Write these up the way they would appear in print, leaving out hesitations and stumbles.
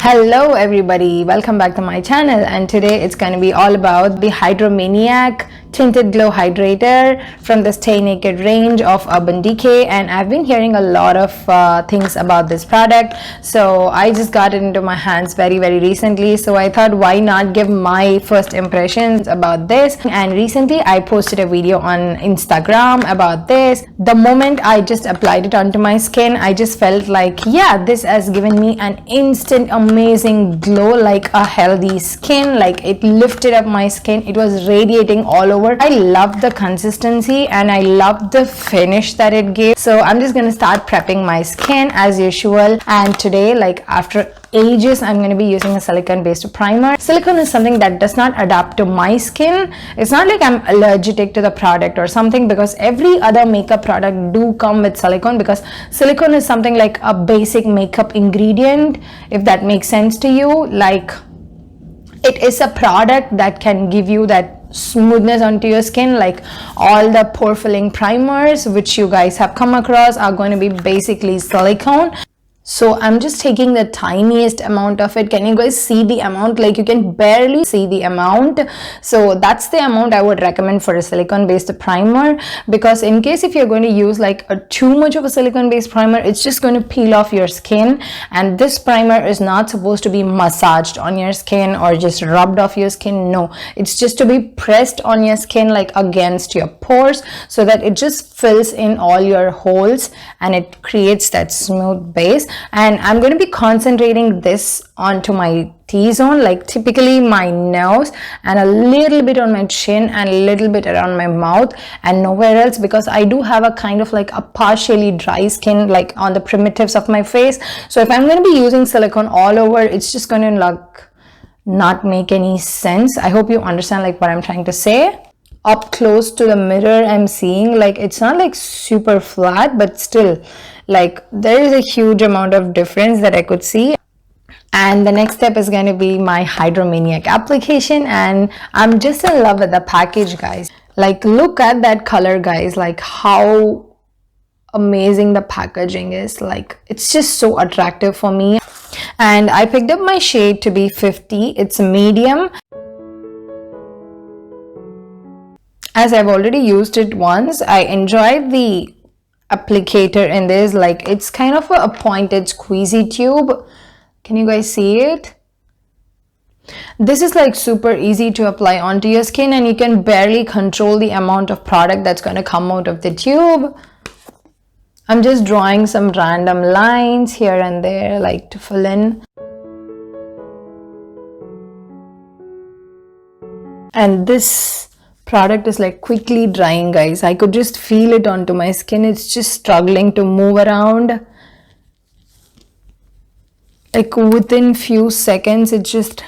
Hello everybody, welcome back to my channel, and today it's going to be all about the Hydromaniac Tinted Glow Hydrator from the Stay Naked range of Urban Decay. And I've been hearing a lot of things about this product, so I just got it into my hands very recently. So I thought, why not give my first impressions about this. And recently I posted a video on Instagram about this. The moment I just applied it onto my skin, I just felt like, yeah, this has given me an instant amazing glow, like a healthy skin. Like, it lifted up my skin, it was radiating all over. I love the consistency and I love the finish that it gave. So I'm just gonna start prepping my skin as usual. And today, like after ages, I'm going to be using a silicone based primer. Silicone is something that does not adapt to my skin. It's not like I'm allergic to the product or something, because every other makeup product do come with silicone, because silicone is something like a basic makeup ingredient, if that makes sense to you. Like, it is a product that can give you that smoothness onto your skin. Like all the pore filling primers which you guys have come across are going to be basically silicone. So I'm just taking the tiniest amount of it. Can you guys see the amount? Like, you can barely see the amount. So that's the amount I would recommend for a silicone based primer, because in case if you're going to use like too much of a silicone based primer, it's just going to peel off your skin. And this primer is not supposed to be massaged on your skin or just rubbed off your skin. No, it's just to be pressed on your skin, like against your pores, so that it just fills in all your holes and it creates that smooth base. And I'm going to be concentrating this onto my T-zone, like typically my nose, and a little bit on my chin and a little bit around my mouth, and nowhere else, because I do have a kind of like a partially dry skin, like on the primitives of my face. So if I'm going to be using silicone all over, it's just going to like not make any sense. I hope you understand like what I'm trying to say. Up close to the mirror, I'm seeing like it's not like super flat, but still like there is a huge amount of difference that I could see. And the next step is going to be my Hydromaniac application, and I'm just in love with the package, guys. Like, look at that color, guys. Like, how amazing the packaging is. Like, it's just so attractive for me. And I picked up my shade to be 50. It's medium. As I've already used it once, I enjoyed the applicator in this. Like, it's kind of a pointed squeezy tube. Can you guys see it? This is like super easy to apply onto your skin, and you can barely control the amount of product that's going to come out of the tube. I'm just drawing some random lines here and there, like to fill in. And this product is like quickly drying, guys. I could just feel it onto my skin. It's just struggling to move around. Like within few seconds it just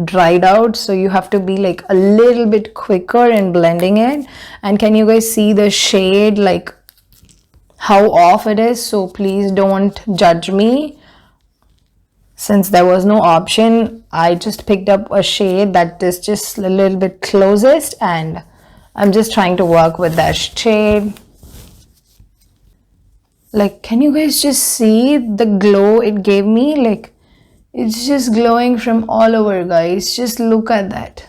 dried out, so you have to be like a little bit quicker in blending it. And can you guys see the shade, like how off it is? So please don't judge me. Since there was no option, I just picked up a shade that is just a little bit closest, and I'm just trying to work with that shade. Like, can you guys just see the glow it gave me? Like, it's just glowing from all over, guys. Just look at that.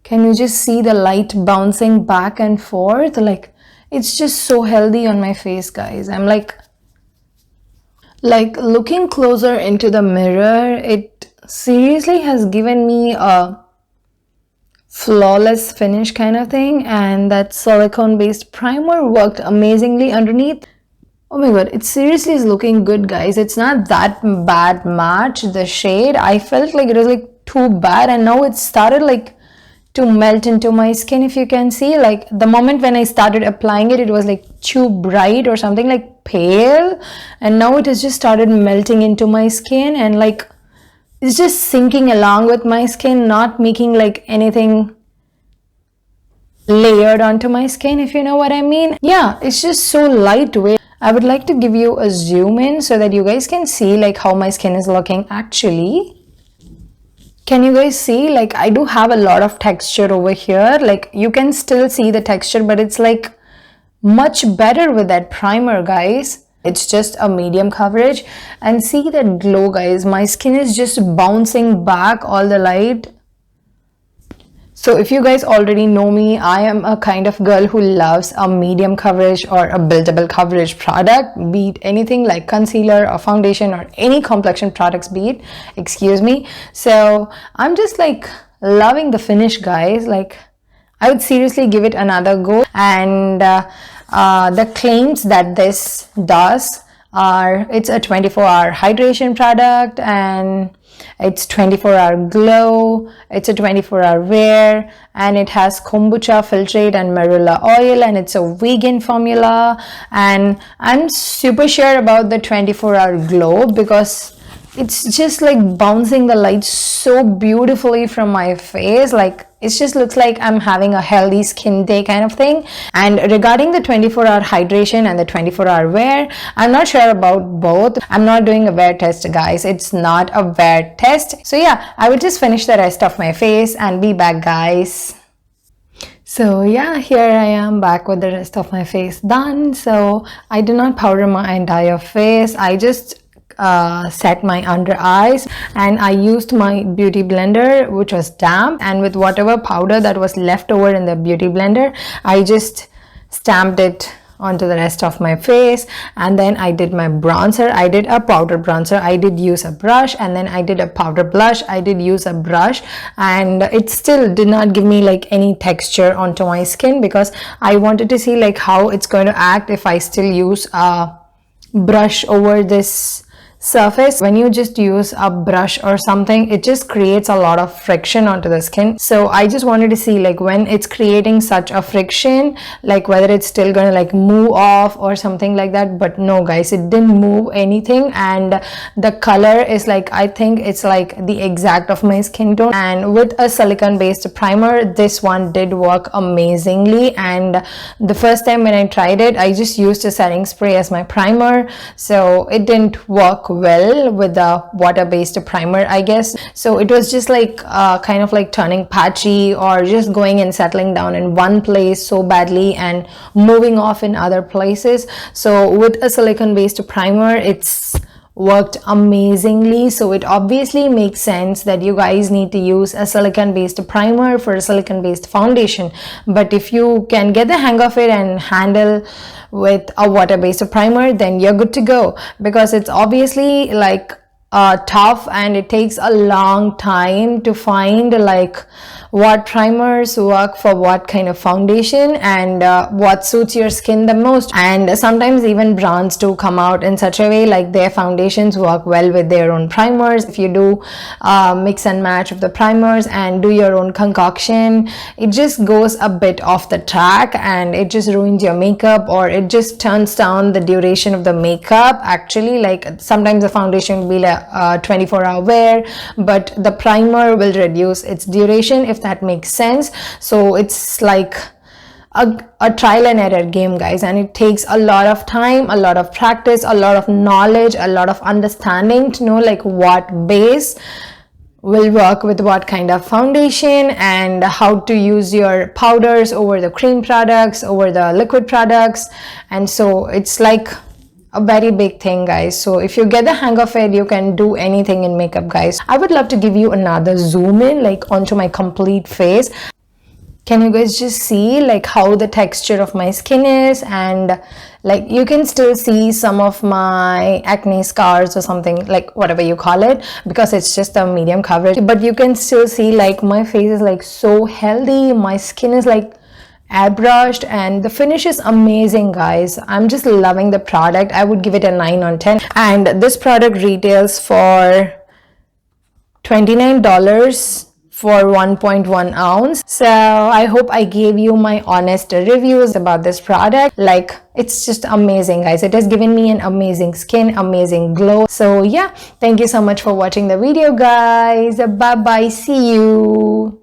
Can you just see the light bouncing back and forth? Like, it's just so healthy on my face, guys. I'm like looking closer into the mirror, it seriously has given me a flawless finish kind of thing. And that silicone based primer worked amazingly underneath. Oh my god, it seriously is looking good, guys. It's not that bad match, the shade. I felt like it was like too bad, and now it started like to melt into my skin. If you can see, like the moment when I started applying it, it was like too bright or something, like pale, and now it has just started melting into my skin, and like it's just sinking along with my skin, not making like anything layered onto my skin, if you know what I mean. Yeah, it's just so lightweight. I would like to give you a zoom in so that you guys can see like how my skin is looking actually. Can you guys see? Like, I do have a lot of texture over here. Like, you can still see the texture, but it's like much better with that primer, guys. It's just a medium coverage, and see that glow, guys. My skin is just bouncing back all the light. So if you guys already know me, I am a kind of girl who loves a medium coverage or a buildable coverage product, be it anything like concealer or foundation or any complexion products, be it, excuse me. So I'm just like loving the finish, guys. Like, I would seriously give it another go. And the claims that this does are, it's a 24-hour hydration product, and it's 24-hour glow, it's a 24-hour wear, and it has kombucha filtrate and marula oil, and it's a vegan formula. And I'm super sure about the 24-hour glow because it's just like bouncing the light so beautifully from my face. Like, it just looks like I'm having a healthy skin day kind of thing. And regarding the 24-hour hydration and the 24-hour wear, I'm not sure about both. I'm not doing a wear test, guys. It's not a wear test. So yeah, I will just finish the rest of my face and be back, guys. So yeah, here I am back with the rest of my face done. So I did not powder my entire face. I just set my under eyes, and I used my beauty blender, which was damp, and with whatever powder that was left over in the beauty blender, I just stamped it onto the rest of my face. And then I did my bronzer. I did a powder bronzer. I did use a brush, and then I did a powder blush. I did use a brush, and it still did not give me like any texture onto my skin because I wanted to see like how it's going to act if I still use a brush over this surface. When you just use a brush or something, it just creates a lot of friction onto the skin. So I just wanted to see like when it's creating such a friction, like whether it's still gonna like move off or something like that. But no, guys, it didn't move anything, and the color is like, I think it's like the exact of my skin tone. And with a silicone based primer, this one did work amazingly. And the first time when I tried it, I just used a setting spray as my primer, so it didn't work well with the water-based primer, I guess. So it was just like kind of like turning patchy or just going and settling down in one place so badly and moving off in other places. So with a silicone-based primer, it's worked amazingly. So it obviously makes sense that you guys need to use a silicone based primer for a silicone based foundation. But if you can get the hang of it and handle with a water based primer, then you're good to go, because it's obviously like tough, and it takes a long time to find like what primers work for what kind of foundation and what suits your skin the most. And sometimes even brands do come out in such a way like their foundations work well with their own primers. If you do mix and match of the primers and do your own concoction, it just goes a bit off the track and it just ruins your makeup, or it just turns down the duration of the makeup. Actually, like sometimes the foundation will be like 24-hour wear, but the primer will reduce its duration, if that makes sense. So it's like a trial and error game, guys, and it takes a lot of time, a lot of practice, a lot of knowledge, a lot of understanding to know like what base will work with what kind of foundation, and how to use your powders over the cream products, over the liquid products. And so it's like a very big thing, guys. So if you get the hang of it, you can do anything in makeup, guys. I would love to give you another zoom in like onto my complete face. Can you guys just see like how the texture of my skin is? And like you can still see some of my acne scars or something, like whatever you call it, because it's just a medium coverage, but you can still see like my face is like so healthy. My skin is like airbrushed, and the finish is amazing, guys. I'm just loving the product. I would give it a 9 on 10, and this product retails for $29 for 1.1 ounce. So I hope I gave you my honest reviews about this product. Like, it's just amazing, guys. It has given me an amazing skin, amazing glow. So yeah, thank you so much for watching the video, guys. Bye bye, see you.